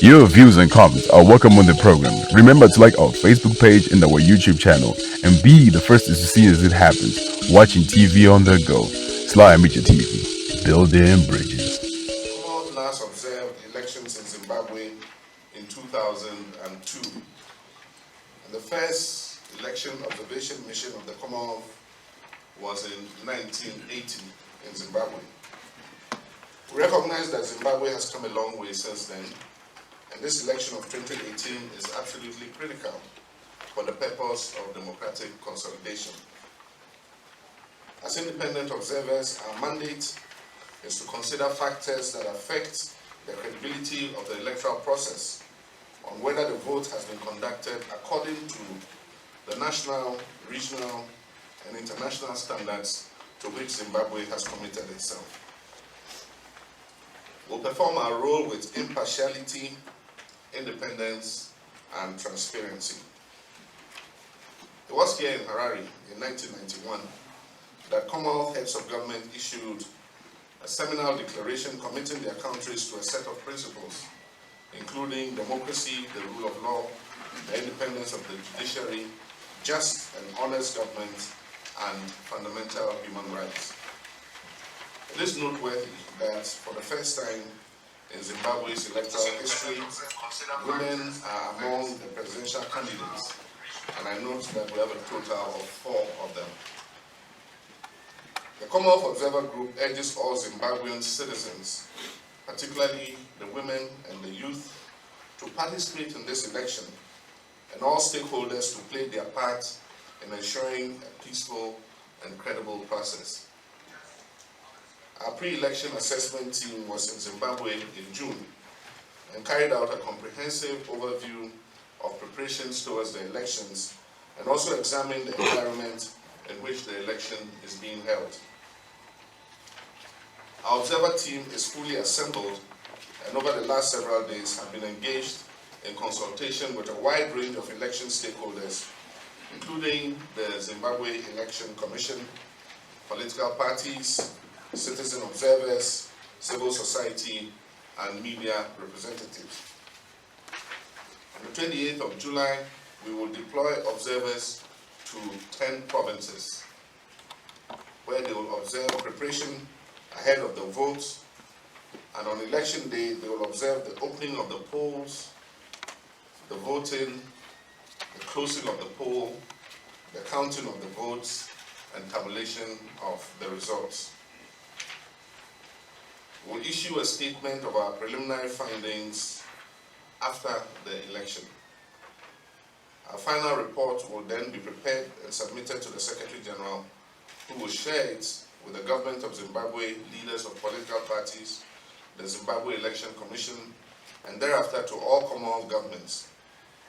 Your views and comments are welcome on the program. Remember to like our Facebook page and our YouTube channel and be the first to see as it happens. Watching TV on the go. Sly Media TV. Building bridges. Commonwealth last observed elections in Zimbabwe in 2002. And the first election observation mission of the Commonwealth was in 1980 in Zimbabwe. We recognize that Zimbabwe has come a long way since then, and this election of 2018 is absolutely critical for the purpose of democratic consolidation. As independent observers, our mandate is to consider factors that affect the credibility of the electoral process on whether the vote has been conducted according to the national, regional, and international standards to which Zimbabwe has committed itself. We'll perform our role with impartiality, independence, and transparency. It was here in Harare in 1991 that Commonwealth heads of government issued a seminal declaration committing their countries to a set of principles, including democracy, the rule of law, the independence of the judiciary, just and honest government, and fundamental human rights. It is noteworthy that for the first time in Zimbabwe's electoral history, women are among the presidential candidates, and I note that we have a total of 4 of them. The Commonwealth Observer Group urges all Zimbabwean citizens, particularly the women and the youth, to participate in this election, and all stakeholders to play their part in ensuring a peaceful and credible process. Our pre-election assessment team was in Zimbabwe in June and carried out a comprehensive overview of preparations towards the elections and also examined the environment in which the election is being held. Our observer team is fully assembled and over the last several days have been engaged in consultation with a wide range of election stakeholders, including the Zimbabwe Election Commission, political parties, citizen observers, civil society, and media representatives. On the 28th of July, we will deploy observers to 10 provinces, where they will observe preparation ahead of the votes, and on election day, they will observe the opening of the polls, the voting, the closing of the poll, the counting of the votes, and tabulation of the results. We'll issue a statement of our preliminary findings after the election. Our final report will then be prepared and submitted to the Secretary General, who will share it with the government of Zimbabwe, leaders of political parties, the Zimbabwe Election Commission, and thereafter to all Commonwealth governments.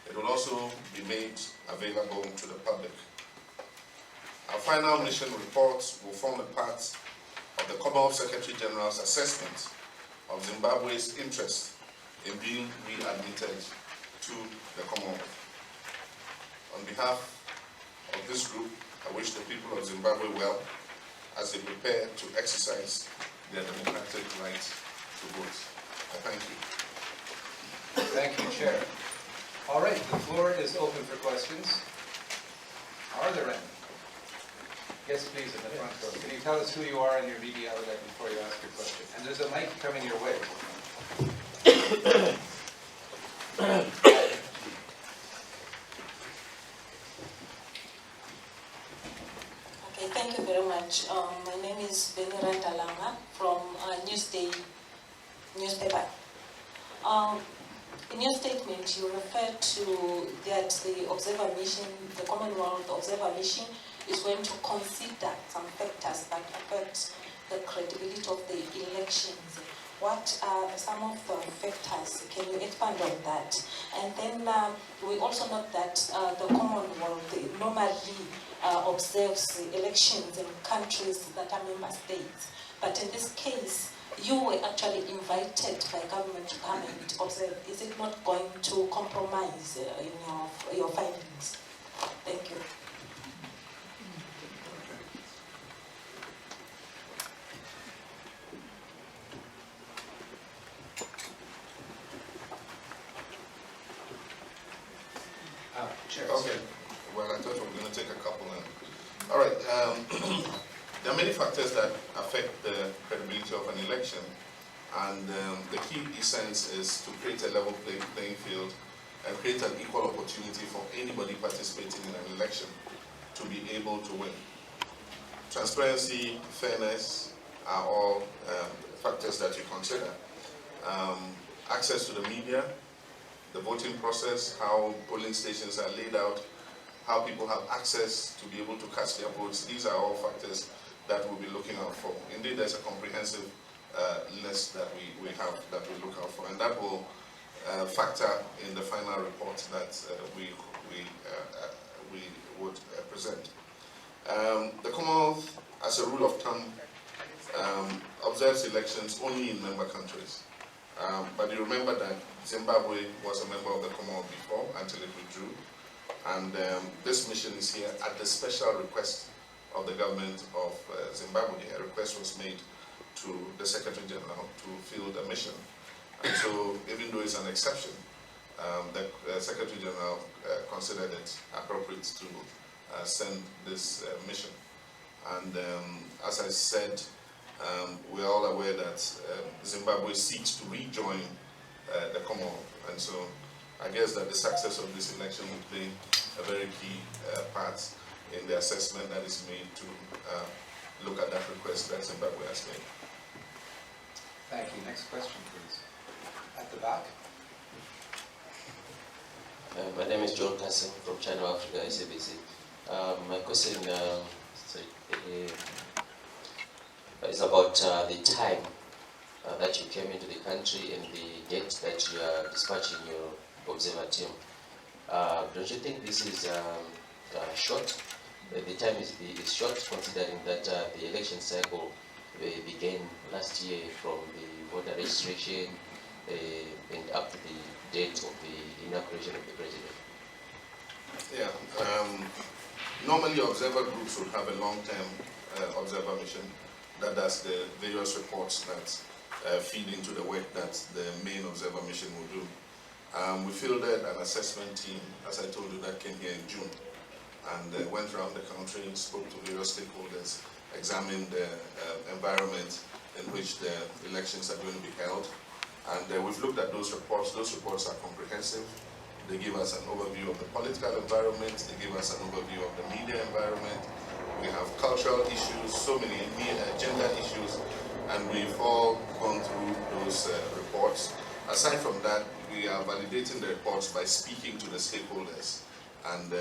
It will also be made available to the public. Our final mission reports will form a part of the Commonwealth Secretary General's assessment of Zimbabwe's interest in being readmitted to the Commonwealth. On behalf of this group, I wish the people of Zimbabwe well as they prepare to exercise their democratic right to vote. I thank you. Thank you, Chair. All right, the floor is open for questions. Are there any? Yes, please, in the front row. Can you tell us who you are and your media outlet before you ask your question? And there's a mic coming your way. Okay, thank you very much. My name is Beniranda Langa from Newsday newspaper. In your statement, you referred to that the observer mission, the Commonwealth Observer Mission, is going to consider some factors that affect the credibility of the elections. What are some of the factors? Can you expand on that? And then we also note that the Commonwealth normally observes elections in countries that are member states. But in this case, you were actually invited by government to come and observe. Is it not going to compromise in your findings? Thank you. Chair. Okay. Well, I thought we were going to take a couple now. All right. There are many factors that affect the credibility of an election, and the key essence is to create a level playing field and create an equal opportunity for anybody participating in an election to be able to win. Transparency, fairness are all factors that you consider. Access to the media, the voting process, how polling stations are laid out, how people have access to be able to cast their votes. These are all factors that we'll be looking out for. Indeed, there's a comprehensive list that we have that we look out for, and that will factor in the final report that we would present. The Commonwealth, as a rule of thumb, observes elections only in member countries. But you remember that Zimbabwe was a member of the Commonwealth before until it withdrew. And this mission is here at the special request of the government of Zimbabwe. A request was made to the Secretary General to fill the mission. And so, even though it's an exception, the Secretary General considered it appropriate to send this mission. And as I said, we're all aware that Zimbabwe seeks to rejoin the Commonwealth. And so, I guess that the success of this election will play a very key part in the assessment that is made to look at that request that Zimbabwe has made. Thank you. Next question, please. At the back. My name is John Kassim from Channel Africa, SABC. My question is about the time that you came into the country and the date that you are dispatching your observer team. Don't you think this is short? The time is short, considering that the election cycle began last year from the voter registration and up to the date of the inauguration of the president. Yeah. Normally, observer groups would have a long-term observer mission that does the various reports that feed into the work that the main observer mission will do. We fielded an assessment team, as I told you, that came here in June, and went around the country, spoke to various stakeholders, examined the environment in which the elections are going to be held. And we've looked at those reports. Those reports are comprehensive. They give us an overview of the political environment. They give us an overview of the media environment. We have cultural issues, so many gender issues, and we've all gone through those reports. Aside from that, we are validating the reports by speaking to the stakeholders. And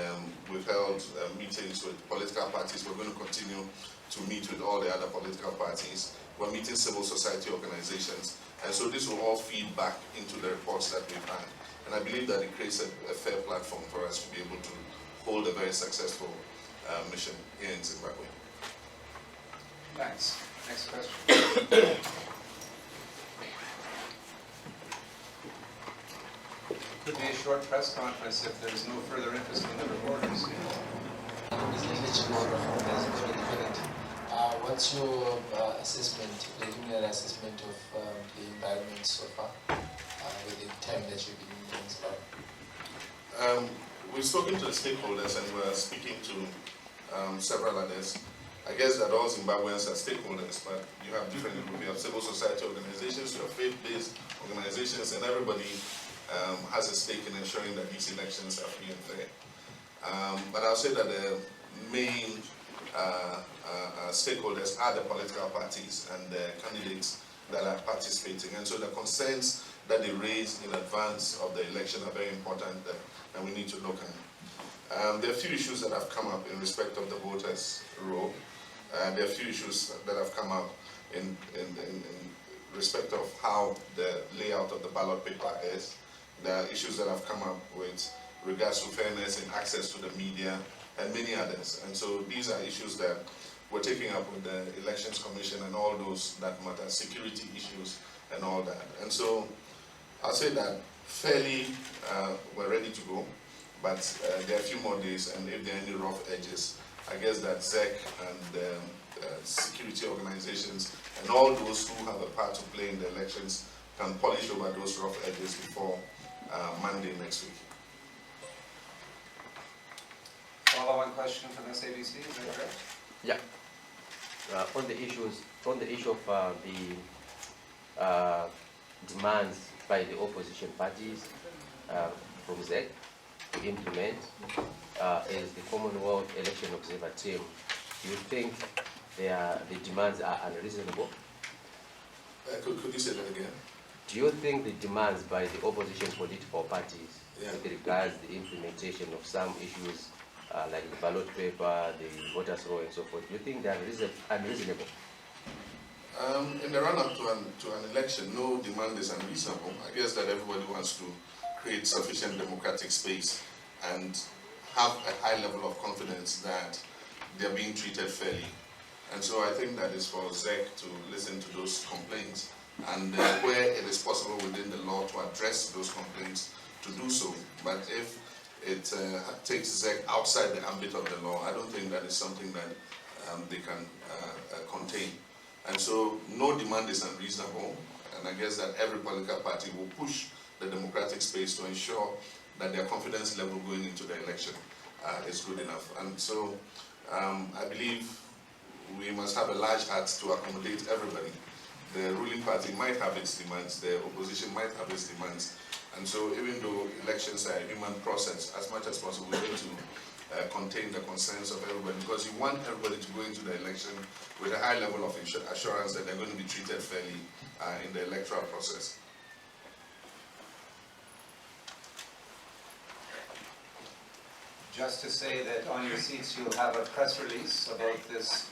we've held meetings with political parties. We're going to continue to meet with all the other political parties. We're meeting civil society organizations. And so this will all feed back into the reports that we've had. And I believe that it creates a fair platform for us to be able to hold a very successful mission here in Zimbabwe. Thanks. Next question. Could be a short press conference if there is no further interest in the reporters. What's your preliminary assessment of the environment so far with the time that you've been in Zimbabwe? We've spoken to the stakeholders and we're speaking to several others. I guess that all Zimbabweans are stakeholders, but you have different groups. You have civil society organizations, you have faith-based organizations, and everybody has a stake in ensuring that these elections are free and fair. But I'll say that the main stakeholders are the political parties and the candidates that are participating. And so the concerns that they raise in advance of the election are very important and we need to look at. There are a few issues that have come up in respect of the voters' role. There are a few issues that have come up in respect of how the layout of the ballot paper is. There are issues that have come up with regards to fairness and access to the media and many others. And so these are issues that we're taking up with the Elections Commission and all those that matter, security issues and all that. And so I'll say that fairly we're ready to go, but there are a few more days, and if there are any rough edges, I guess that ZEC and security organizations and all those who have a part to play in the elections can polish over those rough edges before Monday next week. Follow-on question from SABC, is that correct? Yeah. On the issue of the demands by the opposition parties from ZEC to implement as the Commonwealth Election Observer Team, do you think the demands are unreasonable? Could you say that again? Do you think the demands by the opposition political parties Yeah. with regards to the implementation of some issues like the ballot paper, the voters' roll and so forth, do you think they are unreasonable? In the run-up to an election, no demand is unreasonable. I guess that everybody wants to create sufficient democratic space and have a high level of confidence that they're being treated fairly. And so I think that is for ZEC to listen to those complaints and where it is possible within the law to address those complaints, to do so. But if it takes ZEC outside the ambit of the law, I don't think that is something that they can contain. And so no demand is unreasonable, and I guess that every political party will push the democratic space to ensure that their confidence level going into the election is good enough. And so I believe we must have a large heart to accommodate everybody. The ruling party might have its demands, the opposition might have its demands, and so even though elections are a human process, as much as possible we need to contain the concerns of everybody, because you want everybody to go into the election with a high level of assurance that they're going to be treated fairly in the electoral process. Just to say that on your seats you'll have a press release about this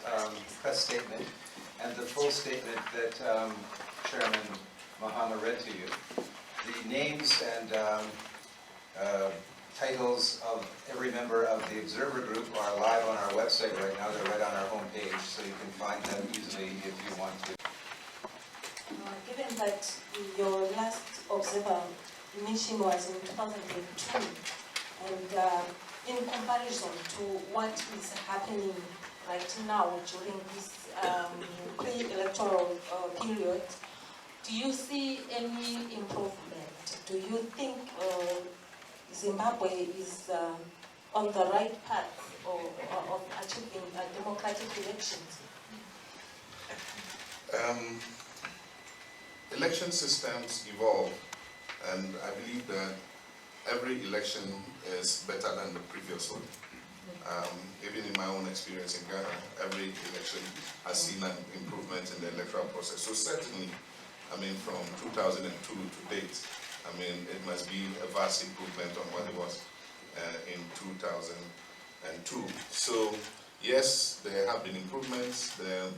press statement and the full statement that Chairman Mahama read to you. The names and titles of every member of the Observer Group are live on our website right now. They're right on our homepage, so you can find them easily if you want to. Given that your last Observer mission was in 2002, and in comparison to what is happening right now during this pre-electoral period, do you see any improvement? Do you think Zimbabwe is on the right path of achieving democratic elections? Election systems evolve, and I believe that every election is better than the previous one. Even in my own experience in Ghana, every election has seen an improvement in the electoral process. So certainly, I mean, from 2002 to date, I mean, it must be a vast improvement on what it was in 2002. So yes, there have been improvements. The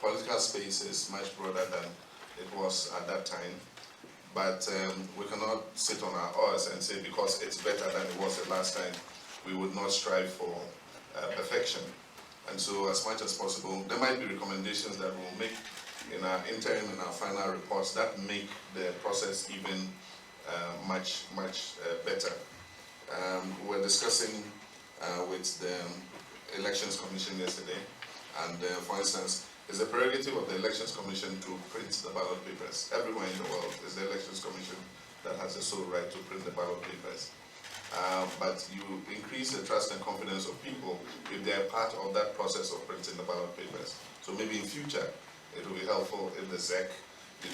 political space is much broader than it was at that time. But we cannot sit on our oars and say because it's better than it was the last time, we would not strive for perfection. And so as much as possible, there might be recommendations that we'll make in our interim and our final reports that make the process even much better. We were discussing with the Elections Commission yesterday, and for instance, it's the prerogative of the Elections Commission to print the ballot papers. Everywhere in the world is the Elections Commission that has the sole right to print the ballot papers. But you increase the trust and confidence of people if they are part of that process of printing the ballot papers. So maybe in future, it will be helpful if the ZEC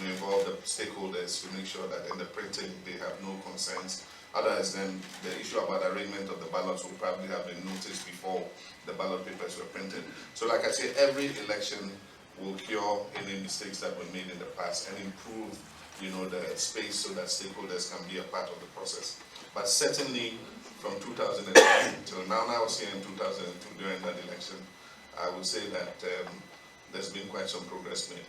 involve the stakeholders to make sure that in the printing they have no concerns. Otherwise, then the issue about arrangement of the ballots will probably have been noticed before the ballot papers were printed. So like I say, every election will cure any mistakes that were made in the past and improve, you know, the space so that stakeholders can be a part of the process. But certainly from 2002 till now, I was here in 2002 during that election, I would say that there's been quite some progress made.